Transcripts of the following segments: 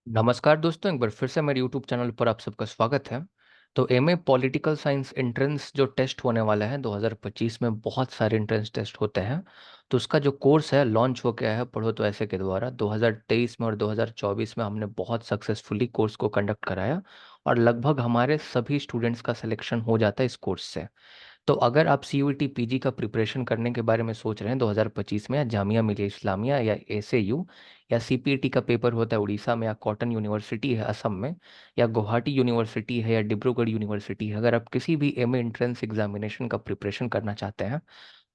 नमस्कार दोस्तों, एक बार फिर से मेरे यूट्यूब चैनल पर आप सबका स्वागत है। तो एमए पॉलिटिकल साइंस एंट्रेंस जो टेस्ट होने वाला है 2025 में, बहुत सारे एंट्रेंस टेस्ट होते हैं। तो उसका जो कोर्स है लॉन्च हो गया है पढ़ो तो ऐसे के द्वारा। 2023 में और 2024 में हमने बहुत सक्सेसफुली कोर्स को कंडक्ट कराया और लगभग हमारे सभी स्टूडेंट्स का सिलेक्शन हो जाता है इस कोर्स से। तो अगर आप सीयूईटी पीजी का प्रिपरेशन करने के बारे में सोच रहे हैं 2025 में, या जामिया मिलिया इस्लामिया या एसएयू, या सीपीईटी का पेपर होता है उड़ीसा में, या कॉटन यूनिवर्सिटी है असम में, या गुवाहाटी यूनिवर्सिटी है, या डिब्रूगढ़ यूनिवर्सिटी है, अगर आप किसी भी एमए एंट्रेंस एग्जामिनेशन का प्रिपरेशन करना चाहते हैं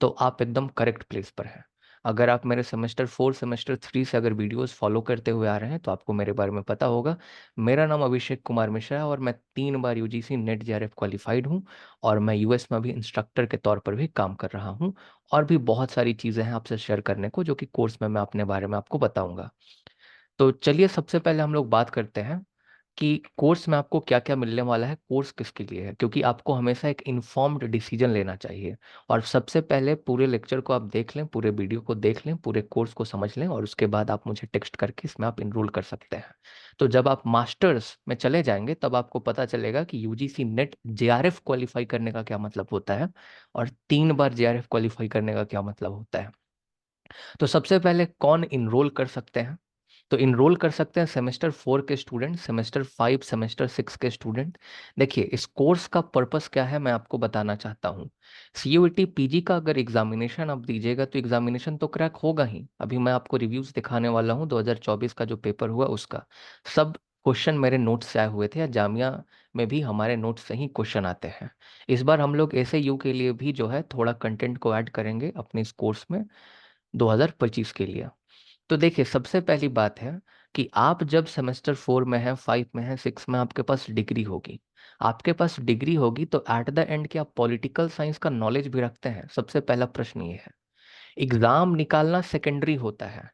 तो आप एकदम करेक्ट प्लेस पर हैं। अगर आप मेरे सेमेस्टर 4 सेमेस्टर 3 से अगर वीडियोस फॉलो करते हुए आ रहे हैं तो आपको मेरे बारे में पता होगा। मेरा नाम अभिषेक कुमार मिश्रा है और मैं 3 बार यूजीसी नेट जेआरएफ क्वालिफाइड हूँ। और मैं यूएस में भी इंस्ट्रक्टर के तौर पर भी काम कर रहा हूँ। और भी बहुत सारी चीज़ें हैं आपसे शेयर करने को, जो कि कोर्स में मैं अपने बारे में आपको बताऊंगा। तो चलिए सबसे पहले हम लोग बात करते हैं कि कोर्स में आपको क्या क्या मिलने वाला है, कोर्स किसके लिए है, क्योंकि आपको हमेशा एक इन्फॉर्म्ड डिसीजन लेना चाहिए। और सबसे पहले पूरे लेक्चर को आप देख लें, पूरे वीडियो को देख लें, पूरे कोर्स को समझ लें, और उसके बाद आप मुझे टेक्स्ट करके इसमें आप इनरोल कर सकते हैं। तो जब आप मास्टर्स में चले जाएंगे तब आपको पता चलेगा कि यूजीसी नेट जेआरएफ क्वालिफाई करने का क्या मतलब होता है और 3 बार जेआरएफ क्वालिफाई करने का क्या मतलब होता है। तो सबसे पहले कौन इनरोल कर सकते हैं? तो इनरोल कर सकते हैं सेमेस्टर 4 के स्टूडेंट, सेमेस्टर 5 सेमेस्टर 6 के स्टूडेंट। देखिए, इस कोर्स का पर्पस क्या है मैं आपको बताना चाहता हूँ। सीयूईटी पीजी का अगर एग्जामिनेशन आप दीजिएगा तो एग्जामिनेशन तो क्रैक होगा ही। अभी मैं आपको रिव्यूज दिखाने वाला हूँ 2024 का जो पेपर हुआ उसका। सब क्वेश्चन मेरे नोट्स से आए हुए थे, या जामिया में भी हमारे नोट्स से ही क्वेश्चन आते हैं। इस बार हम लोग ऐसे यू के लिए भी जो है थोड़ा कंटेंट को ऐड करेंगे अपने इस कोर्स में 2025 के लिए। तो देखिए, सबसे पहली बात है कि आप जब सेमेस्टर 4 में है, 5 में है, 6 में, आपके पास डिग्री होगी। आपके पास डिग्री होगी तो एट द एंड क्या आप पॉलिटिकल साइंस का नॉलेज भी रखते हैं? सबसे पहला प्रश्न ये है। एग्जाम निकालना सेकेंडरी होता है।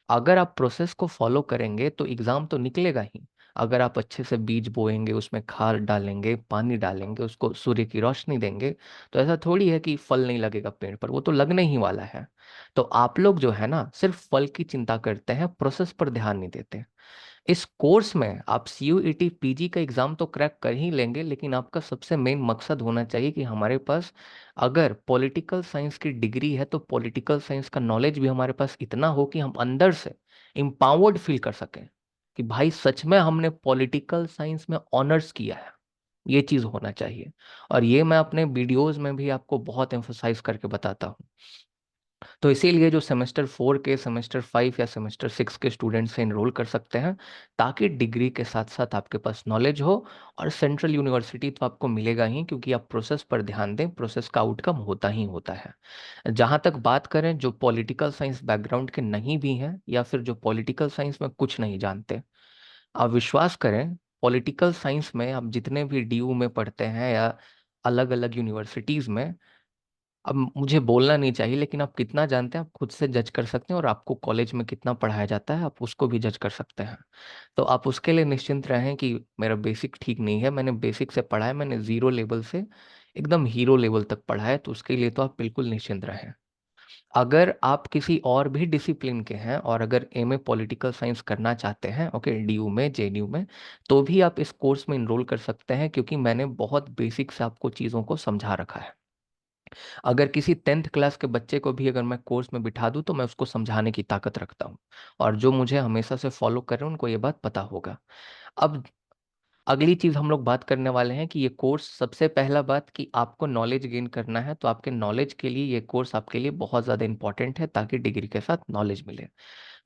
अगर आप प्रोसेस को फॉलो करेंगे तो एग्जाम तो निकलेगा ही। अगर आप अच्छे से बीज बोएंगे, उसमें खाद डालेंगे, पानी डालेंगे, उसको सूर्य की रोशनी देंगे, तो ऐसा थोड़ी है कि फल नहीं लगेगा पेड़ पर, वो तो लगने ही वाला है। तो आप लोग जो है ना, सिर्फ फल की चिंता करते हैं, प्रोसेस पर ध्यान नहीं देते। इस कोर्स में आप सीयूईटी पीजी का एग्जाम तो क्रैक कर ही लेंगे, लेकिन आपका सबसे मेन मकसद होना चाहिए कि हमारे पास अगर पॉलिटिकल साइंस की डिग्री है तो पॉलिटिकल साइंस का नॉलेज भी हमारे पास इतना हो कि हम अंदर से एम्पावर्ड फील कर सकें कि भाई सच में हमने पॉलिटिकल साइंस में ऑनर्स किया है। ये चीज होना चाहिए। और ये मैं अपने वीडियोस में भी आपको बहुत एम्फोसाइज करके बताता हूँ। तो इसीलिए जो सेमेस्टर 4 के, सेमेस्टर 5 या सेमेस्टर 6 के स्टूडेंट्स से इनरोल कर सकते हैं, ताकि डिग्री के साथ साथ आपके पास नॉलेज हो। और सेंट्रल यूनिवर्सिटी तो आपको मिलेगा ही, क्योंकि आप प्रोसेस पर ध्यान दें, प्रोसेस का आउटकम होता ही होता है। जहाँ तक बात करें जो पॉलिटिकल साइंस बैकग्राउंड के नहीं भी हैं, या फिर जो पॉलिटिकल साइंस में कुछ नहीं जानते, आप विश्वास करें, पॉलिटिकल साइंस में आप जितने भी डीयू में पढ़ते हैं या अलग अलग यूनिवर्सिटीज़ में, अब मुझे बोलना नहीं चाहिए लेकिन आप कितना जानते हैं आप खुद से जज कर सकते हैं, और आपको कॉलेज में कितना पढ़ाया जाता है आप उसको भी जज कर सकते हैं। तो आप उसके लिए निश्चिंत रहें कि मेरा बेसिक ठीक नहीं है, मैंने बेसिक से पढ़ा है, मैंने जीरो लेवल से एकदम हीरो लेवल तक पढ़ा है, तो उसके लिए तो आप बिल्कुल निश्चिंत रहें। अगर आप किसी और भी डिसिप्लिन के हैं और अगर एमए पॉलिटिकल साइंस करना चाहते हैं, ओके, डीयू में, जेडीयू में, तो भी आप इस कोर्स में इनरोल कर सकते हैं, क्योंकि मैंने बहुत बेसिक से आपको चीज़ों को समझा रखा है। अगर किसी 10th क्लास के बच्चे को भी अगर मैं कोर्स में बिठा दूं तो मैं उसको समझाने की ताकत रखता हूं। और जो मुझे हमेशा से फॉलो कर रहे हैं उनको ये बात पता होगा। अब अगली चीज हम लोग बात करने वाले हैं कि ये कोर्स, सबसे पहला बात कि आपको नॉलेज गेन करना है, तो आपके नॉलेज के लिए ये कोर्स आपके लिए बहुत ज़्यादा इंपॉर्टेंट है, ताकि डिग्री के साथ नॉलेज मिले।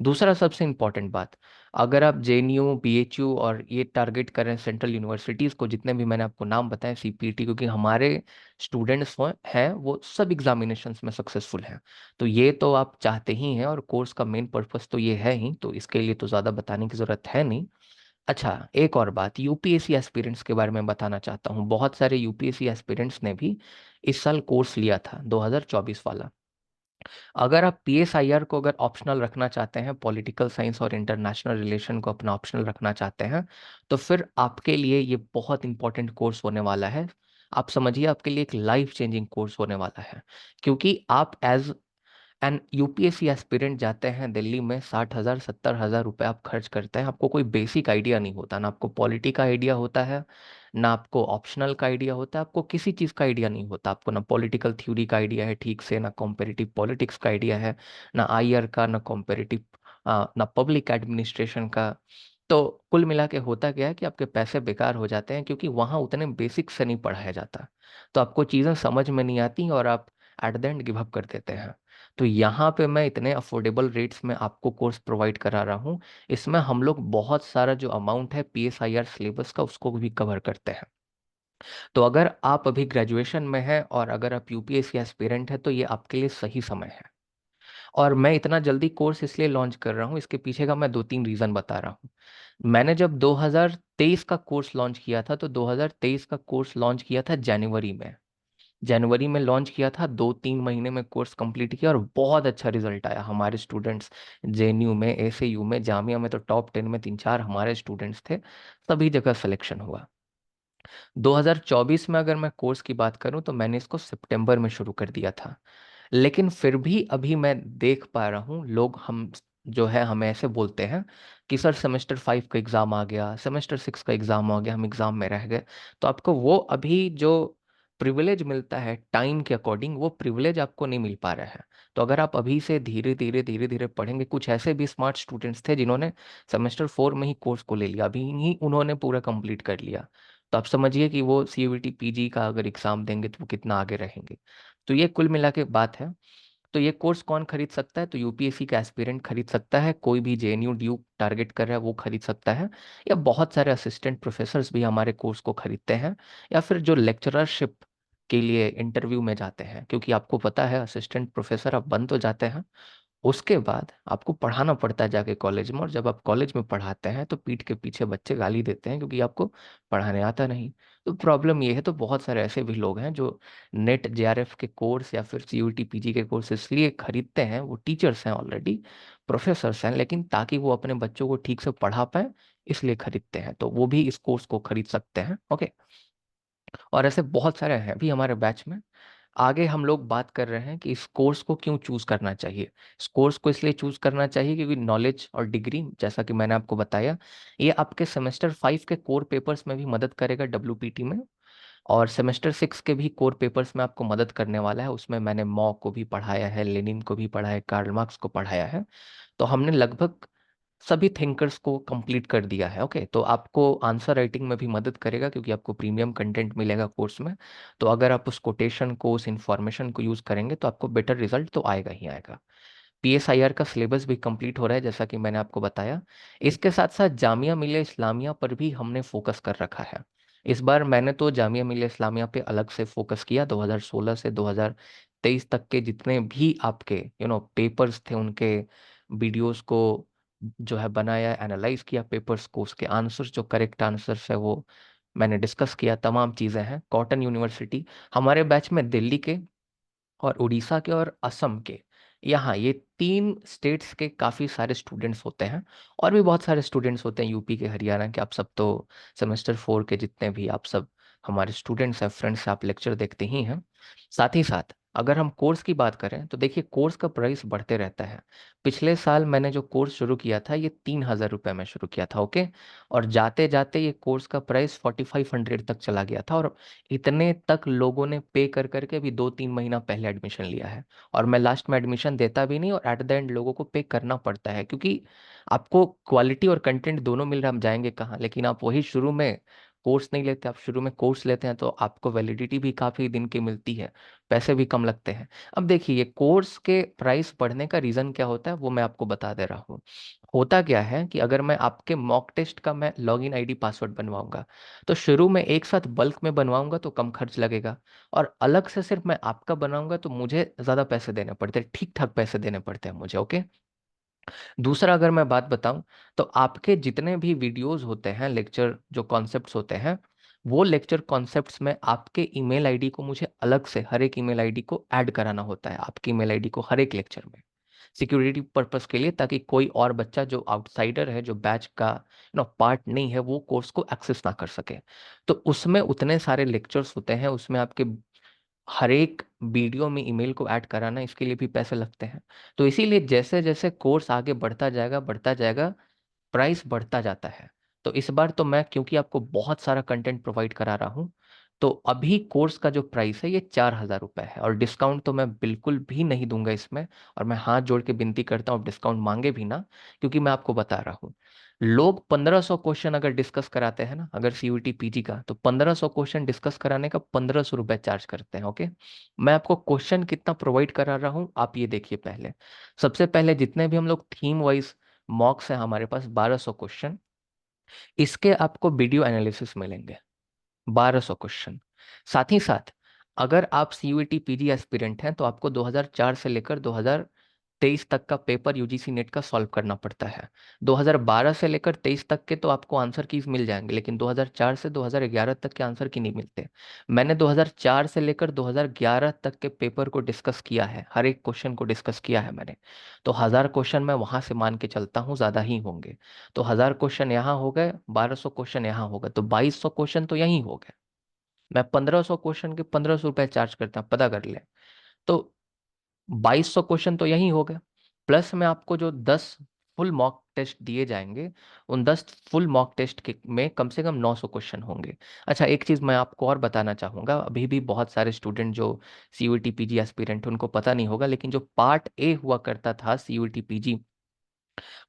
दूसरा सबसे इम्पोर्टेंट बात, अगर आप जेएनयू, बीएचयू और ये टारगेट करें सेंट्रल यूनिवर्सिटीज़ को, जितने भी मैंने आपको नाम बताए, सीपीटी, क्योंकि हमारे स्टूडेंट्स हैं वो सब एग्जामिनेशंस में सक्सेसफुल हैं, तो ये तो आप चाहते ही हैं, और कोर्स का मेन पर्पस तो ये है ही, तो इसके लिए तो ज़्यादा बताने की ज़रूरत है नहीं। अच्छा, एक और बात, यूपीएससी एस्पिरेंट्स के बारे में बताना चाहता हूँ। बहुत सारे यूपीएससी एस्पिरेंट्स ने भी इस साल कोर्स लिया था, 2024 वाला। अगर आप पीएसआईआर को अगर ऑप्शनल रखना चाहते हैं, पॉलिटिकल साइंस और इंटरनेशनल रिलेशन को अपना ऑप्शनल रखना चाहते हैं, तो फिर आपके लिए ये बहुत इंपॉर्टेंट कोर्स होने वाला है। आप समझिए, आपके लिए एक लाइफ चेंजिंग कोर्स होने वाला है, क्योंकि आप एज एंड यूपीएससी एस्पिरेंट जाते हैं दिल्ली में, 60,000 70,000 रुपये आप खर्च करते हैं, आपको कोई बेसिक आइडिया नहीं होता, ना आपको पॉलिटी का आइडिया होता है, ना आपको ऑप्शनल का आइडिया होता है, आपको किसी चीज़ का आइडिया नहीं होता, आपको ना पॉलिटिकल थ्योरी का आइडिया है ठीक से, ना कॉम्पेरेटिव पॉलिटिक्स का आइडिया है, ना आईआर का, ना कॉम्पेरेटिव, ना पब्लिक एडमिनिस्ट्रेशन का। तो कुल मिला के होता क्या है कि आपके पैसे बेकार हो जाते हैं, क्योंकि वहाँ उतने बेसिक से नहीं पढ़ाया जाता, तो आपको चीज़ें समझ में नहीं आती और आप at the end give up कर देते हैं। तो यहाँ पे मैं इतने अफोर्डेबल रेट्स में आपको कोर्स प्रोवाइड करा रहा हूँ। इसमें हम लोग बहुत सारा जो अमाउंट है पीएसआईआर सिलेबस का उसको भी कवर करते हैं। तो अगर आप अभी ग्रेजुएशन में हैं और अगर आप यूपीएससी एस्पिरेंट है तो ये आपके लिए सही समय है। और मैं इतना जल्दी कोर्स इसलिए लॉन्च कर रहा हूँ, इसके पीछे का मैं 2-3 रीज़न बता रहा हूँ। मैंने जब 2023 का कोर्स लॉन्च किया था, तो 2023 का कोर्स लॉन्च किया था जनवरी में। जनवरी में लॉन्च किया था, 2-3 महीने में कोर्स कंप्लीट किया और बहुत अच्छा रिजल्ट आया। हमारे स्टूडेंट्स जेएनयू में, एसएयू में, जामिया में तो टॉप 10 में 3-4 हमारे स्टूडेंट्स थे, सभी जगह सिलेक्शन हुआ। 2024 में अगर मैं कोर्स की बात करूं तो मैंने इसको सितंबर में शुरू कर दिया था, लेकिन फिर भी अभी मैं देख पा रहा हूँ लोग हम जो है हमें ऐसे बोलते हैं कि सर सेमेस्टर 5 का एग्ज़ाम आ गया, सेमेस्टर 6 का एग्ज़ाम आ गया, हम एग्ज़ाम में रह गए। तो आपको वो अभी जो प्रिविलेज मिलता है टाइम के अकॉर्डिंग, वो प्रिविलेज आपको नहीं मिल पा रहा है। तो अगर आप अभी से धीरे धीरे पढ़ेंगे, कुछ ऐसे भी स्मार्ट स्टूडेंट्स थे जिन्होंने सेमेस्टर 4 में ही कोर्स को ले लिया, अभी ही उन्होंने पूरा कंप्लीट कर लिया। तो आप समझिए कि वो सीयूईटी पीजी का अगर एग्ज़ाम देंगे तो वो कितना आगे रहेंगे। तो ये कुल मिला के बात है। तो ये कोर्स कौन खरीद सकता है? तो यूपीएससी का एस्पिरेंट खरीद सकता है, कोई भी जेएनयू ड्यूक टारगेट कर रहा है वो खरीद सकता है, या बहुत सारे असिस्टेंट प्रोफेसर्स भी हमारे कोर्स को खरीदते हैं, या फिर जो लेक्चररशिप के लिए इंटरव्यू में जाते हैं, क्योंकि आपको पता है असिस्टेंट प्रोफेसर आप बन तो जाते हैं, उसके बाद आपको पढ़ाना पड़ता है जाके कॉलेज में, और जब आप कॉलेज में पढ़ाते हैं तो पीठ के पीछे बच्चे गाली देते हैं क्योंकि आपको पढ़ाने आता नहीं। तो प्रॉब्लम ये है, तो बहुत सारे ऐसे भी लोग हैं जो नेट जेआरएफ के कोर्स या फिर सीयूईटी पीजी के कोर्स इसलिए खरीदते हैं, वो टीचर्स हैं ऑलरेडी, प्रोफेसर्स हैं, लेकिन ताकि वो अपने बच्चों को ठीक से पढ़ा पाए इसलिए खरीदते हैं, तो वो भी इस कोर्स को खरीद सकते हैं। ओके। और ऐसे बहुत सारे हैं भी हमारे बैच में। आगे हम लोग बात कर रहे हैं कि इस कोर्स को क्यों चूज करना चाहिए। इस कोर्स को इसलिए चूज करना चाहिए क्योंकि नॉलेज और डिग्री, जैसा कि मैंने आपको बताया, ये आपके सेमेस्टर 5 के कोर पेपर्स में भी मदद करेगा डब्ल्यूपीटी में, और सेमेस्टर 6 के भी कोर पेपर्स में आपको मदद करने वाला है। उसमें मैंने मॉ को भी पढ़ाया है, लेनिन को भी पढ़ाया है, कार्ल मार्क्स को पढ़ाया है। तो हमने लगभग सभी थिंकर्स को कंप्लीट कर दिया है। ओके, तो आपको आंसर राइटिंग में भी मदद करेगा क्योंकि आपको प्रीमियम कंटेंट मिलेगा कोर्स में। तो अगर आप उस कोटेशन को, उस इंफॉर्मेशन को यूज़ करेंगे तो आपको बेटर रिजल्ट तो आएगा ही आएगा। पीएसआईआर का सिलेबस भी कंप्लीट हो रहा है जैसा कि मैंने आपको बताया। इसके साथ साथ जामिया मिलिया इस्लामिया पर भी हमने फोकस कर रखा है। इस बार मैंने तो जामिया मिलिया इस्लामिया पे अलग से फोकस किया। 2016 से 2023 तक के जितने भी आपके पेपर्स थे, उनके वीडियोस को जो है बनाया, एनालाइज किया पेपर्स को, उसके आंसर्स जो करेक्ट आंसर्स है वो मैंने डिस्कस किया, तमाम चीज़ें हैं। कॉटन यूनिवर्सिटी हमारे बैच में दिल्ली के और उड़ीसा के और असम के, यहाँ ये 3 स्टेट्स के काफ़ी सारे स्टूडेंट्स होते हैं। और भी बहुत सारे स्टूडेंट्स होते हैं यूपी के, हरियाणा के, आप सब तो सेमेस्टर 4 के जितने भी आप सब हमारे स्टूडेंट्स हैं, फ्रेंड्स, आप लेक्चर देखते ही हैं। साथ ही साथ अगर हम कोर्स की बात करें तो देखिए कोर्स का प्राइस बढ़ते रहता है। पिछले साल मैंने जो कोर्स शुरू किया था ये 3,000 रुपये में शुरू किया था। ओके। और जाते जाते ये कोर्स का प्राइस 4,500 तक चला गया था, और इतने तक लोगों ने पे कर करके भी 2-3 महीना पहले एडमिशन लिया है। और मैं लास्ट में एडमिशन देता भी नहीं, और एट द एंड लोगों को पे करना पड़ता है, क्योंकि आपको क्वालिटी और कंटेंट दोनों मिल रहा है, हम जाएंगे कहाँ। लेकिन आप वही शुरू में कोर्स नहीं लेते, आप शुरू में कोर्स लेते हैं तो आपको वैलिडिटी भी काफ़ी दिन की मिलती है, पैसे भी कम लगते हैं। अब देखिए ये कोर्स के प्राइस बढ़ने का रीज़न क्या होता है वो मैं आपको बता दे रहा हूँ। होता क्या है कि अगर मैं आपके मॉक टेस्ट का मैं लॉगिन आईडी पासवर्ड बनवाऊंगा, तो शुरू में एक साथ बल्क में बनवाऊंगा तो कम खर्च लगेगा, और अलग से सिर्फ मैं आपका बनाऊंगा तो मुझे ज़्यादा पैसे देने पड़ते हैं, ठीक ठाक पैसे देने पड़ते हैं मुझे। ओके। दूसरा अगर मैं बात बताऊं, तो आपके जितने भी वीडियोस होते हैं, लेक्चर जो कॉन्सेप्ट्स होते हैं, वो लेक्चर कॉन्सेप्ट्स में आपके ईमेल आईडी को मुझे अलग से, हर एक ईमेल आईडी को ऐड कराना होता है, आपकी ईमेल आईडी को हर एक लेक्चर में, सिक्योरिटी पर्पस के लिए, ताकि कोई और बच्चा जो आउटसाइडर है, जो बैच का पार्ट नहीं है, वो कोर्स को एक्सेस ना कर सके। तो उसमें उतने सारे लेक्चर्स होते हैं, उसमें आपके हर एक वीडियो में ईमेल को ऐड कराना, इसके लिए भी पैसे लगते हैं। तो इसीलिए जैसे जैसे कोर्स आगे बढ़ता जाएगा, प्राइस बढ़ता जाता है। तो इस बार तो मैं, क्योंकि आपको बहुत सारा कंटेंट प्रोवाइड करा रहा हूँ, तो अभी कोर्स का जो प्राइस है ये 4,000 रुपये है, और डिस्काउंट तो मैं बिल्कुल भी नहीं दूंगा इसमें। और मैं हाथ जोड़ के विनती करता हूँ, डिस्काउंट मांगे भी ना, क्योंकि मैं आपको बता रहा हूँ, लोग 1,500 क्वेश्चन अगर डिस्कस कराते हैं ना, अगर सीयूटी पीजी का, तो 1,500 क्वेश्चन डिस्कस कराने का 1,500 रुपये चार्ज करते हैं। ओके, मैं आपको क्वेश्चन कितना प्रोवाइड करा रहा हूँ आप ये देखिए। पहले, सबसे पहले जितने भी हम लोग थीम वाइज मॉक्स है हमारे पास 1,200 क्वेश्चन, इसके आपको वीडियो एनालिसिस मिलेंगे 1,200 क्वेश्चन। साथ ही साथ अगर आप सीयूईटी पीजी एस्पिरेंट हैं तो आपको 2004 से लेकर 2023 तक का पेपर यूजीसी नेट का सॉल्व करना पड़ता है। 2012 से लेकर 23 तक के तो आपको आंसर कीज मिल जाएंगे, लेकिन 2004 से 2011 तक के आंसर की नहीं मिलते। मैंने 2004 से लेकर 2011 तक के पेपर को डिस्कस किया है, हर एक क्वेश्चन को डिस्कस किया है मैंने। तो 1,000 क्वेश्चन मैं वहां से मान के चलता हूँ, ज्यादा ही होंगे। तो 1,000 क्वेश्चन यहाँ हो गए, 1,200 क्वेश्चन यहाँ हो गए, तो 2,200 क्वेश्चन तो यहीं हो गए। मैं 1,500 क्वेश्चन के 1,500 रुपए चार्ज करता हूँ, पता कर ले। तो 2,200 क्वेश्चन तो यहीं हो गए। प्लस में आपको जो 10 फुल मॉक टेस्ट दिए जाएंगे, उन 10 फुल मॉक टेस्ट के में कम से कम 900 क्वेश्चन होंगे। अच्छा, एक चीज़ मैं आपको और बताना चाहूँगा, अभी भी बहुत सारे स्टूडेंट जो सीयूईटी पीजी एस्पिरेंट उनको पता नहीं होगा, लेकिन जो पार्ट ए हुआ करता था सीयूईटी पीजी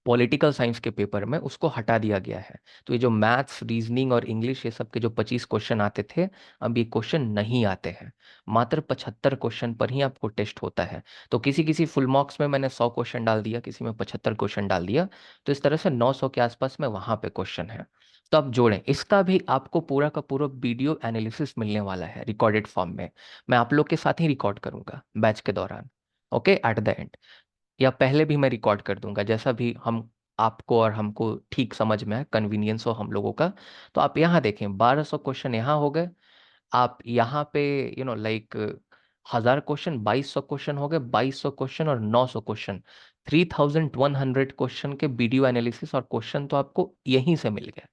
पॉलिटिकल साइंस के पेपर में, उसको हटा दिया गया है। तो ये जो मैथ्स, रीजनिंग और इंग्लिश, ये सब के जो 25 क्वेश्चन आते थे, अब ये क्वेश्चन नहीं आते हैं। मात्र 75 क्वेश्चन पर ही आपको टेस्ट होता है। तो किसी किसी फुल मार्क्स में मैंने 100 क्वेश्चन डाल दिया, किसी में 75 क्वेश्चन डाल दिया, तो इस तरह से 900 के आसपास में वहां पे क्वेश्चन है। तो आप जोड़ें, इसका भी आपको पूरा का पूरा वीडियो एनालिसिस मिलने वाला है रिकॉर्डेड फॉर्म में। मैं आप लोग के साथ ही रिकॉर्ड करूंगा बैच के दौरान। ओके, एट द एंड, या पहले भी मैं रिकॉर्ड कर दूंगा, जैसा भी हम आपको और हमको ठीक समझ में है, कन्वीनियंस हो हम लोगों का। तो आप यहाँ देखें, 1,200 क्वेश्चन यहाँ हो गए। आप यहाँ पे लाइक 1,000 क्वेश्चन, 2,200 क्वेश्चन हो गए, 2,200 क्वेश्चन और 900 क्वेश्चन, 3,100 क्वेश्चन के वीडियो एनालिसिस और क्वेश्चन तो आपको यहीं से मिल गए।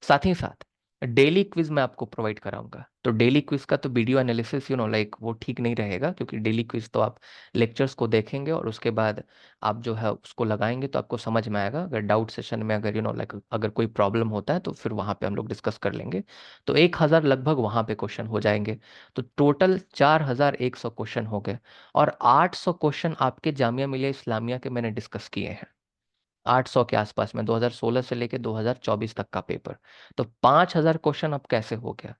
साथ ही साथ डेली क्विज मैं आपको प्रोवाइड कराऊंगा। तो डेली क्विज का तो वीडियो एनालिसिस लाइक वो ठीक नहीं रहेगा, क्योंकि डेली क्विज तो आप लेक्चर्स को देखेंगे और उसके बाद आप जो है उसको लगाएंगे तो आपको समझ में आएगा। अगर डाउट सेशन में अगर लाइक अगर कोई प्रॉब्लम होता है तो फिर वहां पे हम लोग डिस्कस कर लेंगे। तो 1,000 लगभग वहां पे क्वेश्चन हो जाएंगे। तो टोटल 4,100 क्वेश्चन हो गए। और 800 क्वेश्चन आपके जामिया मिलिया इस्लामिया के मैंने डिस्कस किए हैं, 800 के आसपास में, 2016 से लेके 2024 तक का पेपर। तो 5,000 क्वेश्चन अब कैसे हो गया।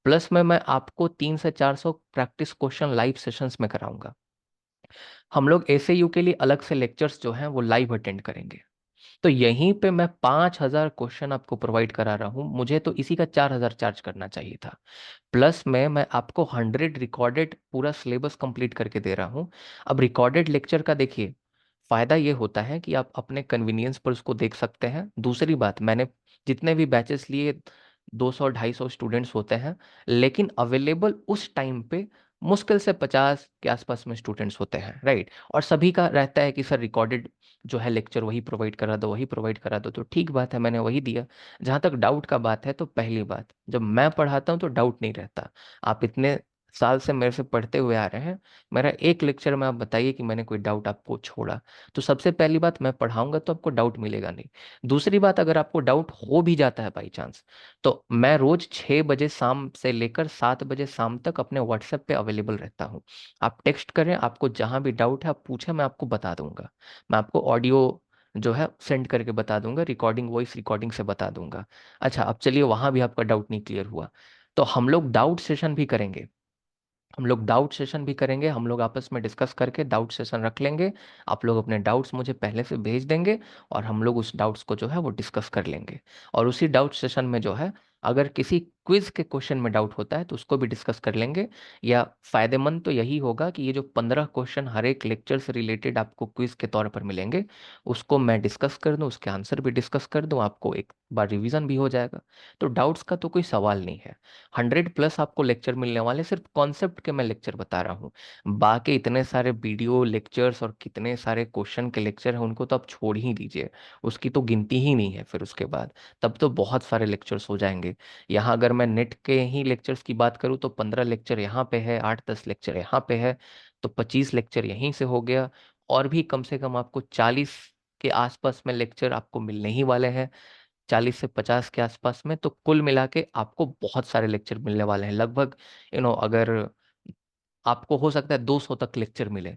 प्लस में मैं आपको 300 से 400 प्रैक्टिस क्वेश्चन लाइव सेशंस में कराऊंगा। हम लोग एसएयू के लिए अलग से लेक्चर्स जो हैं वो लाइव अटेंड करेंगे। तो यहीं पे मैं 5,000 क्वेश्चन आपको प्रोवाइड करा रहा हूँ, मुझे तो इसी का 4,000 चार्ज करना चाहिए था। प्लस में मैं आपको 100 रिकॉर्डेड पूरा सिलेबस कंप्लीट करके दे रहा हूँ। अब रिकॉर्डेड लेक्चर का देखिए, फायदा ये होता है कि आप अपने कन्वीनियंस पर उसको देख सकते हैं। दूसरी बात, मैंने जितने भी बैचेस लिए, 200-250 स्टूडेंट्स होते हैं, लेकिन अवेलेबल उस टाइम पे मुश्किल से 50 के आसपास में स्टूडेंट्स होते हैं, राइट। और सभी का रहता है कि सर रिकॉर्डेड जो है लेक्चर वही प्रोवाइड करा दो, वही प्रोवाइड करा दो, तो ठीक बात है, मैंने वही दिया। जहाँ तक डाउट का बात है, तो पहली बात, जब मैं पढ़ाता हूँ तो डाउट नहीं रहता। आप इतने साल से मेरे से पढ़ते हुए आ रहे हैं, मेरा एक लेक्चर में आप बताइए कि मैंने कोई डाउट आपको छोड़ा। तो सबसे पहली बात, मैं पढ़ाऊंगा तो आपको डाउट मिलेगा नहीं। दूसरी बात, अगर आपको डाउट हो भी जाता है बाई चांस, तो मैं रोज 6 बजे शाम से लेकर 7 बजे शाम तक अपने व्हाट्सएप पे अवेलेबल रहता हूँ। आप टेक्स्ट करें, आपको जहां भी डाउट है आप पूछें, मैं आपको बता दूंगा। मैं आपको ऑडियो जो है सेंड करके बता दूंगा, रिकॉर्डिंग, वॉइस रिकॉर्डिंग से बता दूंगा। अच्छा, अब चलिए, वहां भी आपका डाउट नहीं क्लियर हुआ, तो हम लोग डाउट सेशन भी करेंगे। हम लोग आपस में डिस्कस करके डाउट सेशन रख लेंगे। आप लोग अपने डाउट्स मुझे पहले से भेज देंगे, और हम लोग उस डाउट्स को जो है वो डिस्कस कर लेंगे। और उसी डाउट सेशन में जो है, अगर किसी क्विज के क्वेश्चन में डाउट होता है तो उसको भी डिस्कस कर लेंगे। या फायदेमंद तो यही होगा कि ये जो 15 क्वेश्चन हर एक लेक्चर से रिलेटेड आपको क्विज के तौर पर मिलेंगे, उसको मैं डिस्कस कर दूं, उसके आंसर भी डिस्कस कर दूं, आपको एक बार रिवीजन भी हो जाएगा। तो डाउट्स का तो कोई सवाल नहीं है। 100+ आपको लेक्चर मिलने वाले, सिर्फ कॉन्सेप्ट के मैं लेक्चर बता रहा हूँ। बाकी इतने सारे वीडियो लेक्चर्स और कितने सारे क्वेश्चन के लेक्चर हैं, उनको तो आप छोड़ ही दीजिए, उसकी तो गिनती ही नहीं है फिर उसके बाद। तब तो बहुत सारे लेक्चर्स हो जाएंगे। यहाँ अगर मैं नेट के ही लेक्चर्स की बात करूँ तो 15 लेक्चर यहाँ पे है, 8-10 लेक्चर यहाँ पे है, तो 25 लेक्चर यहीं से हो गया। और भी कम से कम आपको 40 के आसपास में लेक्चर आपको मिलने ही वाले हैं, 40 से 50 के आसपास में। तो कुल मिला के आपको बहुत सारे लेक्चर मिलने वाले हैं, लगभग अगर आपको हो सकता है 200 तक लेक्चर मिले,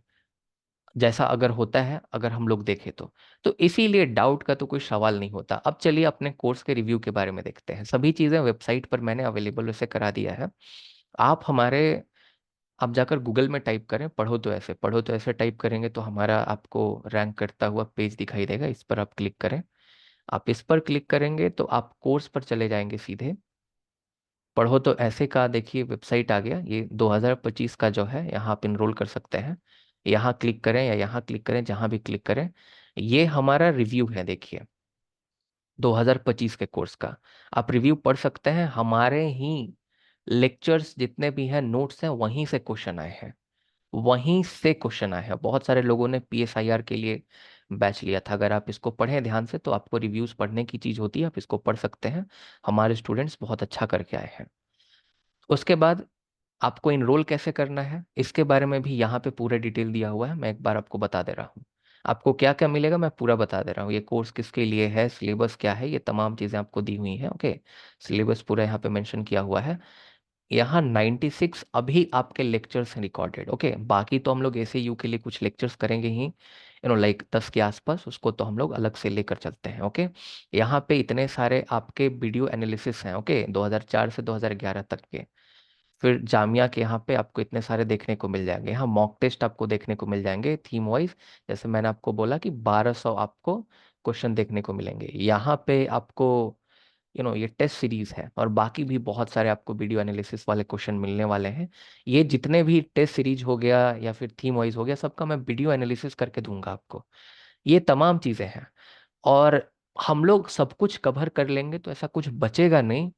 जैसा अगर होता है, अगर हम लोग देखें तो इसीलिए डाउट का तो कोई सवाल नहीं होता। अब चलिए अपने कोर्स के रिव्यू के बारे में देखते हैं। सभी चीज़ें वेबसाइट पर मैंने अवेलेबल उसे करा दिया है। आप हमारे आप जाकर गूगल में टाइप करें, पढ़ो तो ऐसे टाइप करेंगे तो हमारा आपको रैंक करता हुआ पेज दिखाई देगा। इस पर आप क्लिक करें। आप इस पर क्लिक करेंगे तो आप कोर्स पर चले जाएंगे सीधे। पढ़ो तो ऐसे का देखिए वेबसाइट आ गया, ये 2025 का जो है, यहाँ आप इनरोल कर सकते हैं। यहाँ क्लिक करें या यहाँ क्लिक करें, जहाँ भी क्लिक करें, ये हमारा रिव्यू है देखिए 2025 के कोर्स का। आप रिव्यू पढ़ सकते हैं, हमारे ही लेक्चर्स जितने भी हैं, नोट्स हैं, वहीं से क्वेश्चन आए हैं, वहीं से क्वेश्चन आए हैं। बहुत सारे लोगों ने PSIR के लिए बैच लिया था। अगर आप इसको पढ़ें ध्यान से तो आपको रिव्यूज पढ़ने की चीज़ होती है, आप इसको पढ़ सकते हैं। हमारे स्टूडेंट्स बहुत अच्छा करके आए हैं। उसके बाद आपको इनरोल कैसे करना है, इसके बारे में भी यहाँ पे पूरा डिटेल दिया हुआ है। मैं एक बार आपको बता दे रहा हूँ, आपको क्या क्या मिलेगा मैं पूरा बता दे रहा हूँ। ये कोर्स किसके लिए है, सिलेबस क्या है, ये तमाम चीज़ें आपको दी हुई हैं। ओके, सिलेबस पूरा यहाँ पे मेंशन किया हुआ है। यहाँ 96 अभी आपके लेक्चर्स हैं रिकॉर्डेड। ओके, बाकी तो हम लोग ऐसे यू के लिए कुछ लेक्चर्स करेंगे ही, लाइक 10 के आसपास, उसको तो हम लोग अलग से लेकर चलते हैं। ओके, यहाँ पे इतने सारे आपके वीडियो एनालिसिस हैं। ओके, 2004 से 2011 तक के। फिर जामिया के यहाँ पे आपको इतने सारे देखने को मिल जाएंगे। यहाँ मॉक टेस्ट आपको देखने को मिल जाएंगे थीम वाइज, जैसे मैंने आपको बोला कि 1200 आपको क्वेश्चन देखने को मिलेंगे। यहाँ पे आपको ये टेस्ट सीरीज है, और बाकी भी बहुत सारे आपको वीडियो एनालिसिस वाले क्वेश्चन मिलने वाले हैं। ये जितने भी टेस्ट सीरीज हो गया या फिर थीम वाइज हो गया, सबका मैं वीडियो एनालिसिस करके दूंगा आपको। ये तमाम चीज़ें हैं, और हम लोग सब कुछ कवर कर लेंगे तो ऐसा कुछ बचेगा नहीं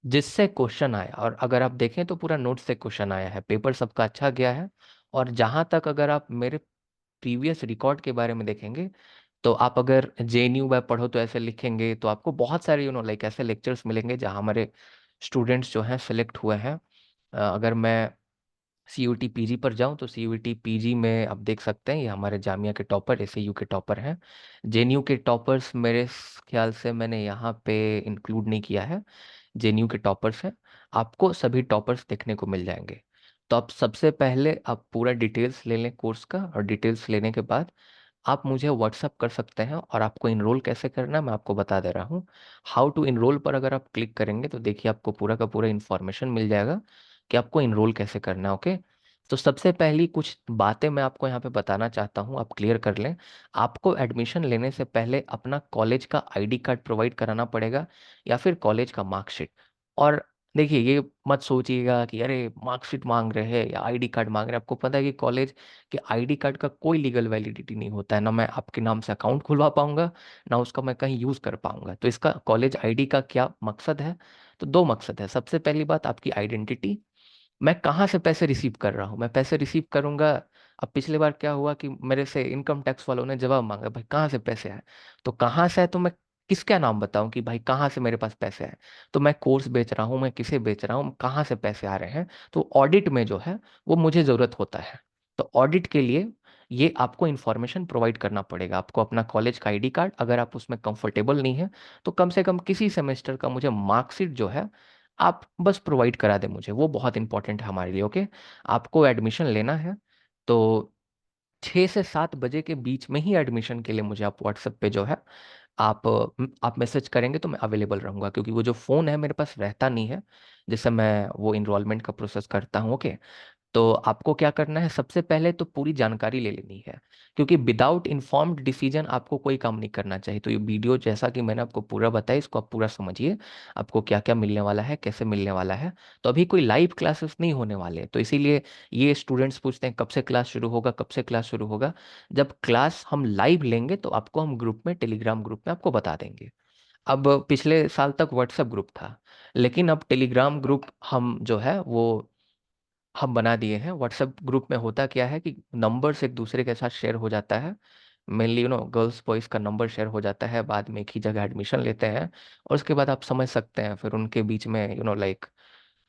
जिससे क्वेश्चन आया। और अगर आप देखें तो पूरा नोट से क्वेश्चन आया है, पेपर सबका अच्छा गया है। और जहाँ तक अगर आप मेरे प्रीवियस रिकॉर्ड के बारे में देखेंगे, तो आप अगर JNU में पढ़ो तो ऐसे लिखेंगे तो आपको बहुत सारे लाइक ऐसे लेक्चर्स मिलेंगे जहाँ हमारे स्टूडेंट्स जो हैं सेलेक्ट हुए हैं। अगर मैं CUET PG पर जाऊं तो CUET PG में आप देख सकते हैं, ये हमारे जामिया के टॉपर, SAU के टॉपर हैं। JNU के टॉपर्स मेरे ख्याल से मैंने यहाँ पे इंक्लूड नहीं किया है। JNU के टॉपर्स हैं, आपको सभी टॉपर्स देखने को मिल जाएंगे। तो आप सबसे पहले आप पूरा डिटेल्स ले लें कोर्स का, और डिटेल्स लेने के बाद आप मुझे व्हाट्सअप कर सकते हैं। और आपको इनरोल कैसे करना है मैं आपको बता दे रहा हूँ। हाउ टू इनरोल पर अगर आप क्लिक करेंगे तो देखिए आपको पूरा का पूरा इन्फॉर्मेशन मिल जाएगा कि आपको इनरोल कैसे करना है। ओके, तो सबसे पहली कुछ बातें मैं आपको यहाँ पे बताना चाहता हूँ, आप क्लियर कर लें। आपको एडमिशन लेने से पहले अपना कॉलेज का ID कार्ड प्रोवाइड कराना पड़ेगा, या फिर कॉलेज का मार्कशीट। और देखिए, ये मत सोचिएगा कि अरे मार्कशीट मांग रहे हैं या ID कार्ड मांग रहे हैं। आपको पता है कि कॉलेज कि ID कार्ड का कोई लीगल वैलिडिटी नहीं होता है, ना मैं आपके नाम से अकाउंट खुलवा पाऊंगा, ना उसका मैं कहीं यूज कर पाऊंगा। तो इसका कॉलेज ID का क्या मकसद है, तो दो मकसद है। सबसे पहली बात आपकी आइडेंटिटी, मैं कहाँ से पैसे रिसीव कर रहा हूँ, मैं पैसे रिसीव करूंगा। अब पिछली बार क्या हुआ कि मेरे से इनकम टैक्स वालों ने जवाब मांगा, भाई कहाँ से पैसे आए, तो कहाँ से है तो मैं किसका नाम बताऊं कि भाई कहाँ से मेरे पास पैसे आए। तो मैं कोर्स बेच रहा हूँ, मैं किसे बेच रहा हूँ, कहाँ से पैसे आ रहे हैं, तो ऑडिट में जो है वो मुझे जरूरत होता है। तो ऑडिट के लिए ये आपको इन्फॉर्मेशन प्रोवाइड करना पड़ेगा। आपको अपना कॉलेज का ID कार्ड, अगर आप उसमें कंफर्टेबल नहीं है तो कम से कम किसी सेमेस्टर का मुझे मार्कशीट जो है आप बस प्रोवाइड करा दें मुझे, वो बहुत इंपॉर्टेंट है हमारे लिए। ओके, आपको एडमिशन लेना है तो 6 से 7 बजे के बीच में ही एडमिशन के लिए मुझे आप व्हाट्सएप पे जो है आप मैसेज करेंगे तो मैं अवेलेबल रहूंगा, क्योंकि वो जो फ़ोन है मेरे पास रहता नहीं है जिससे मैं वो इनरोलमेंट का प्रोसेस करता हूँ। ओके, तो आपको क्या करना है, सबसे पहले तो पूरी जानकारी ले लेनी है, क्योंकि विदाउट इन्फॉर्म्ड डिसीजन आपको कोई काम नहीं करना चाहिए। तो ये वीडियो जैसा कि मैंने आपको पूरा बताया, इसको आप पूरा समझिए, आपको क्या क्या मिलने वाला है, कैसे मिलने वाला है। तो अभी कोई लाइव क्लासेस नहीं होने वाले, तो इसीलिए ये स्टूडेंट्स पूछते हैं कब से क्लास शुरू होगा, कब से क्लास शुरू होगा। जब क्लास हम लाइव लेंगे तो आपको हम ग्रुप में, टेलीग्राम ग्रुप में आपको बता देंगे। अब पिछले साल तक व्हाट्सएप ग्रुप था, लेकिन अब टेलीग्राम ग्रुप हम जो है वो हम बना दिए हैं। व्हाट्सएप ग्रुप में होता क्या है कि नंबर्स एक दूसरे के साथ शेयर हो जाता है, मेनली गर्ल्स बॉयज़ का नंबर शेयर हो जाता है, बाद में एक ही जगह एडमिशन लेते हैं, और उसके बाद आप समझ सकते हैं फिर उनके बीच में लाइक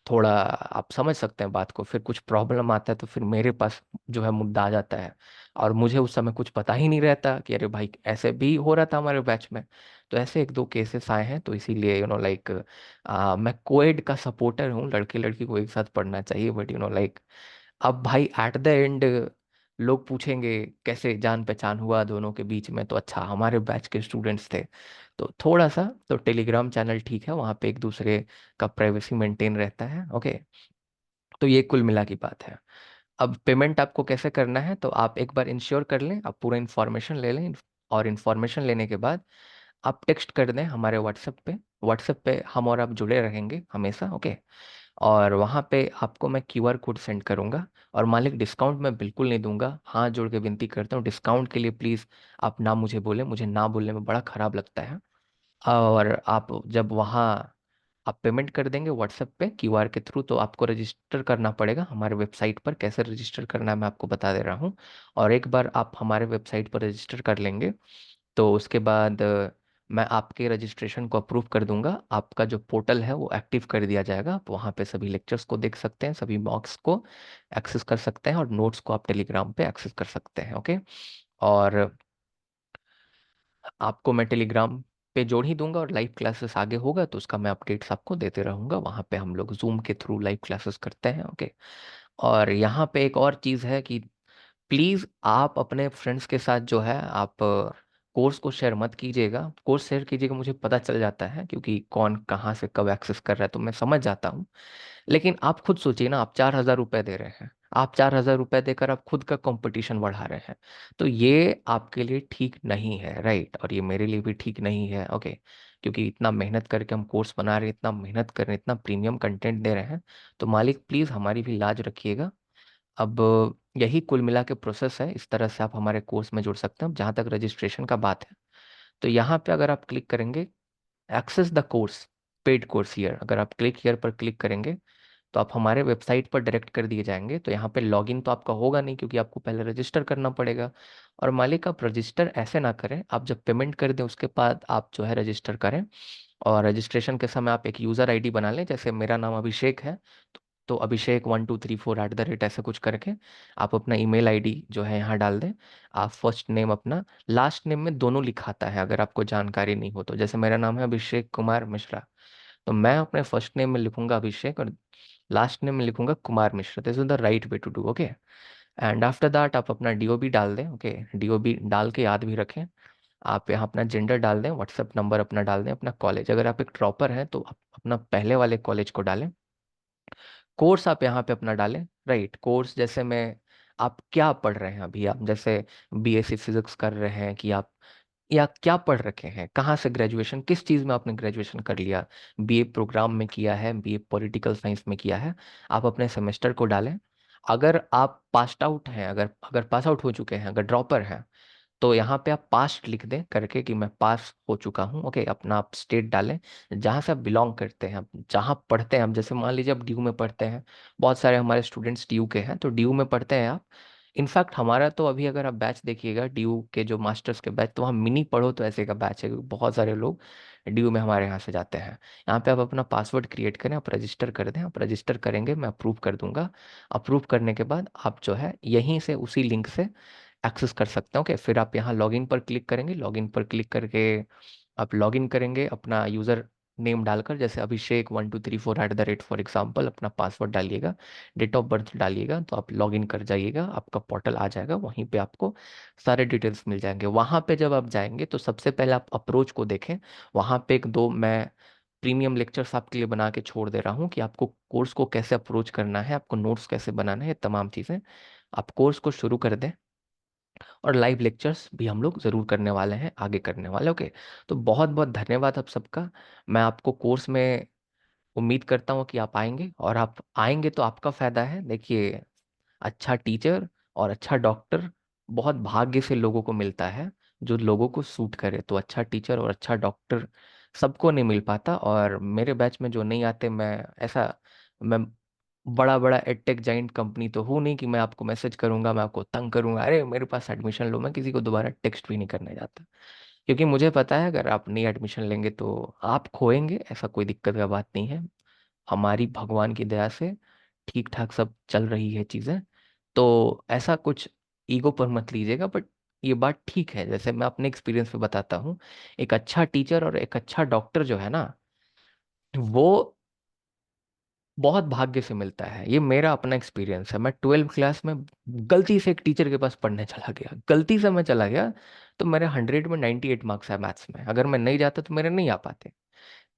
थोड़ा आप समझ सकते हैं बात को, फिर कुछ प्रॉब्लम आता है तो फिर मेरे पास जो है मुद्दा आ जाता है, और मुझे उस समय कुछ पता ही नहीं रहता कि अरे भाई ऐसे भी हो रहा था हमारे बैच में। तो ऐसे एक दो केसेस आए हैं, तो इसीलिए लाइक मैं कोएड का सपोर्टर हूँ, लड़के लड़की को एक साथ पढ़ना चाहिए, बट लाइक अब भाई एट द एंड लोग पूछेंगे कैसे जान पहचान हुआ दोनों के बीच में, तो अच्छा हमारे बैच के स्टूडेंट्स थे, तो थोड़ा सा तो टेलीग्राम चैनल ठीक है, वहाँ पे एक दूसरे का प्राइवेसी मेंटेन रहता है। ओके, तो ये कुल मिला की बात है। अब पेमेंट आपको कैसे करना है, तो आप एक बार इंश्योर कर लें, आप पूरा इन्फॉर्मेशन ले लें, और इन्फॉर्मेशन लेने के बाद आप टेक्स्ट कर दें हमारे व्हाट्सएप पे। व्हाट्सएप पे हम और आप जुड़े रहेंगे हमेशा। ओके, और वहाँ पे आपको मैं क्यूआर कोड सेंड करूँगा। और मालिक डिस्काउंट मैं बिल्कुल नहीं दूंगा, हाथ जोड़ के विनती करता हूँ, डिस्काउंट के लिए प्लीज़ आप ना मुझे बोले, मुझे ना बोलने में बड़ा ख़राब लगता है। और आप जब वहाँ आप पेमेंट कर देंगे व्हाट्सएप पे क्यूआर के थ्रू, तो आपको रजिस्टर करना पड़ेगा हमारे वेबसाइट पर। कैसे रजिस्टर करना है मैं आपको बता दे रहा हूँ। और एक बार आप हमारे वेबसाइट पर रजिस्टर कर लेंगे, तो उसके बाद मैं आपके रजिस्ट्रेशन को अप्रूव कर दूंगा, आपका जो पोर्टल है वो एक्टिव कर दिया जाएगा, आप वहाँ पे सभी लेक्चर्स को देख सकते हैं, सभी मॉक्स को एक्सेस कर सकते हैं, और नोट्स को आप टेलीग्राम पे एक्सेस कर सकते हैं। ओके, और आपको मैं टेलीग्राम पे जोड़ ही दूंगा, और लाइव क्लासेस आगे होगा तो उसका मैं अपडेट्स आपको देते रहूंगा, वहाँ पे हम लोग जूम के थ्रू लाइव क्लासेस करते हैं। ओके, और यहाँ पे एक और चीज़ है कि प्लीज़ आप अपने फ्रेंड्स के साथ जो है आप कोर्स को शेयर मत कीजिएगा। कोर्स शेयर कीजिएगा, मुझे पता चल जाता है क्योंकि कौन कहाँ से कब एक्सेस कर रहा है, तो मैं समझ जाता हूँ। लेकिन आप खुद सोचिए ना, आप 4,000 रुपये दे रहे हैं, आप 4,000 रुपये देकर आप खुद का कंपटीशन बढ़ा रहे हैं, तो ये आपके लिए ठीक नहीं है, राइट, और ये मेरे लिए भी ठीक नहीं है। ओके, क्योंकि इतना मेहनत करके हम कोर्स बना रहे हैं, इतना मेहनत कर रहे हैं, इतना प्रीमियम कंटेंट दे रहे हैं, तो मालिक प्लीज़ हमारी भी लाज रखिएगा। अब यही कुल मिला के प्रोसेस है, इस तरह से आप हमारे कोर्स में जुड़ सकते हैं। अब जहाँ तक रजिस्ट्रेशन का बात है, तो यहाँ पे अगर आप क्लिक करेंगे access the course, paid course year, अगर आप क्लिक ईयर पर क्लिक करेंगे तो आप हमारे वेबसाइट पर डायरेक्ट कर दिए जाएंगे। तो यहाँ पे लॉगिन तो आपका होगा नहीं, क्योंकि आपको पहले रजिस्टर करना पड़ेगा। और मालिक आप रजिस्टर ऐसे ना करें, आप जब पेमेंट कर दें उसके बाद आप जो है रजिस्टर करें, और रजिस्ट्रेशन के समय आप एक यूज़र आईडी बना लें, जैसे मेरा नाम अभिषेक है, तो अभिषेक 1234 ऐसे कुछ करके आप अपना ईमेल आईडी जो है यहाँ डाल दें। आप फर्स्ट नेम अपना, लास्ट नेम में दोनों लिखाता है, अगर आपको जानकारी नहीं हो तो, जैसे मेरा नाम है अभिषेक कुमार मिश्रा, तो मैं अपने फर्स्ट नेम में लिखूंगा अभिषेक, और लास्ट नेम में लिखूंगा Kumar Mishra. This is the right way to do. Okay, and after that आप अपना डीओबी डाल दें। ओके, डीओबी डाल के याद भी रखें, आप यहाँ अपना जेंडर डाल दें, व्हाट्सएप नंबर अपना डाल दें, अपना कॉलेज, अगर आप एक ड्रॉपर हैं तो आप अपना पहले वाले कॉलेज को डालें। कोर्स आप यहाँ पे अपना डालें, राइट, कोर्स जैसे मैं, आप क्या पढ़ रहे हैं अभी, आप जैसे बीएससी फिजिक्स कर रहे हैं कि आप, या क्या पढ़ रखे हैं, कहाँ से ग्रेजुएशन, किस चीज़ में आपने ग्रेजुएशन कर लिया, बीए प्रोग्राम में किया है, बीए पॉलिटिकल साइंस में किया है, आप अपने सेमेस्टर को डालें। अगर आप पास्ड आउट हैं, अगर अगर पास आउट हो चुके हैं, अगर ड्रॉपर हैं, तो यहाँ पे आप पास्ट लिख दें करके कि मैं पास हो चुका हूँ। ओके, अपना आप स्टेट डालें जहाँ से आप बिलोंग करते हैं, आप जहाँ पढ़ते हैं, आप जैसे मान लीजिए आप ड्यू में पढ़ते हैं, बहुत सारे हमारे स्टूडेंट्स ड्यू के हैं, तो ड्यू में पढ़ते हैं आप। इनफैक्ट हमारा तो अभी अगर आप बैच देखिएगा ड्यू के जो मास्टर्स के बैच, तो वहाँ मिनी पढ़ो तो ऐसे का बैच है, क्योंकि बहुत सारे लोग ड्यू में हमारे यहाँ से जाते हैं। यहाँ पे आप अपना पासवर्ड क्रिएट करें, आप रजिस्टर कर दें, आप रजिस्टर करेंगे मैं अप्रूव कर दूंगा। अप्रूव करने के बाद आप जो है यहीं से उसी लिंक से एक्सेस कर सकते हैं। ओके, फिर आप यहाँ लॉगिन पर क्लिक करेंगे, लॉगिन पर क्लिक करके आप लॉगिन करेंगे अपना यूज़र नेम डालकर, जैसे अभिषेक 1234 फॉर एग्जाम्पल, अपना पासवर्ड डालिएगा, डेट ऑफ बर्थ डालिएगा, तो आप लॉगिन कर जाइएगा, आपका पोर्टल आ जाएगा, वहीं पे आपको सारे डिटेल्स मिल जाएंगे। वहाँ पे जब आप जाएंगे तो सबसे पहले आप अप्रोच को देखें, वहाँ पे एक दो मैं प्रीमियम लेक्चर्स आपके लिए बना के छोड़ दे रहा हूँ कि आपको कोर्स को कैसे अप्रोच करना है, आपको नोट्स कैसे बनाना है, ये तमाम चीज़ें। आप कोर्स को शुरू कर दें, और लाइव लेक्चर्स भी हम लोग ज़रूर करने वाले हैं, आगे करने वाले। ओके, तो बहुत बहुत धन्यवाद आप सबका। मैं आपको कोर्स में उम्मीद करता हूँ कि आप आएंगे, और आप आएंगे तो आपका फ़ायदा है। देखिए, अच्छा टीचर और अच्छा डॉक्टर बहुत भाग्य से लोगों को मिलता है, जो लोगों को सूट करे, तो अच्छा टीचर और अच्छा डॉक्टर सबको नहीं मिल पाता, और मेरे बैच में जो नहीं आते, मैं ऐसा मैं बड़ा बड़ा एडटेक जाइंट कंपनी तो हूँ नहीं कि मैं आपको मैसेज करूंगा, मैं आपको तंग करूंगा, अरे मेरे पास एडमिशन लो। मैं किसी को दोबारा टेक्स्ट भी नहीं करने जाता, क्योंकि मुझे पता है अगर आप नई एडमिशन लेंगे तो आप खोएंगे, ऐसा कोई दिक्कत का बात नहीं है। हमारी भगवान की दया से ठीक ठाक सब चल रही है चीज़ें। तो ऐसा कुछ ईगो पर मत लीजिएगा, बट ये बात ठीक है, जैसे मैं अपने एक्सपीरियंस पे बताता हूँ, एक अच्छा टीचर और एक अच्छा डॉक्टर जो है ना, वो बहुत भाग्य से मिलता है। ये मेरा अपना एक्सपीरियंस है। मैं 12वीं क्लास में गलती से एक टीचर के पास पढ़ने चला गया, गलती से मैं चला गया, तो मेरे 100 में 98 मार्क्स है मैथ्स में। अगर मैं नहीं जाता तो मेरे नहीं आ पाते।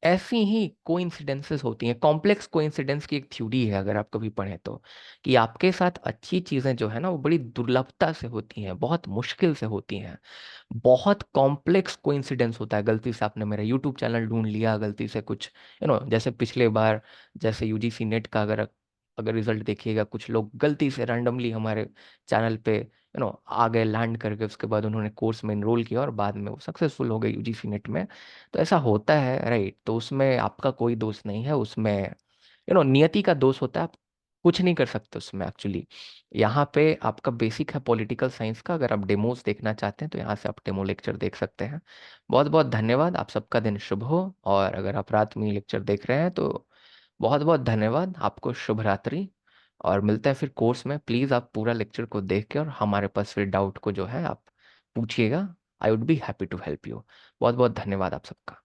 ऐसी ही कोइंसिडेंसेस होती हैं। कॉम्प्लेक्स कोइंसिडेंस की एक थ्योरी है, अगर आप कभी पढ़ें तो, कि आपके साथ अच्छी चीजें जो है ना वो बड़ी दुर्लभता से होती हैं, बहुत मुश्किल से होती हैं। बहुत कॉम्प्लेक्स कोइंसिडेंस होता है। गलती से आपने मेरा यूट्यूब चैनल ढूंढ लिया, गलती से कुछ जैसे पिछले बार, जैसे यूजीसी नेट का अगर अगर रिजल्ट देखिएगा, कुछ लोग गलती से रैंडमली हमारे चैनल पे आ गए लैंड करके, उसके बाद उन्होंने कोर्स में इनरोल किया और बाद में वो सक्सेसफुल हो गए यूजीसी नेट में। तो ऐसा होता है, राइट? तो उसमें आपका कोई दोष नहीं है, उसमें नियति का दोष होता है। आप कुछ नहीं कर सकते उसमें एक्चुअली। यहाँ पे आपका बेसिक है पॉलिटिकल साइंस का, अगर आप डेमोज देखना चाहते हैं तो यहाँ से आप डेमो लेक्चर देख सकते हैं। बहुत बहुत धन्यवाद, आप सबका दिन शुभ हो। और अगर आप रात में लेक्चर देख रहे हैं तो बहुत बहुत धन्यवाद, आपको शुभ रात्रि। और मिलते हैं फिर कोर्स में। प्लीज़ आप पूरा लेक्चर को देख के और हमारे पास फिर डाउट को जो है आप पूछिएगा। I would be happy to help you. बहुत बहुत धन्यवाद आप सबका।